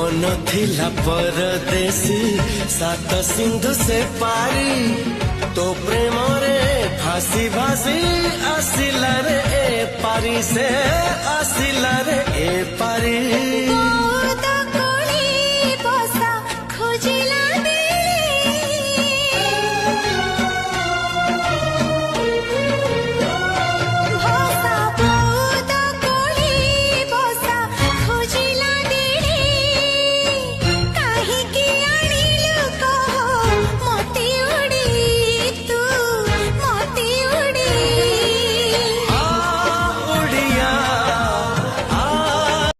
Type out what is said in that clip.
मन थिला परदेसी सात सिंधु से पारी तो प्रेम रे फांसी भासी आसिला रे ए पारी से आसिला रे ए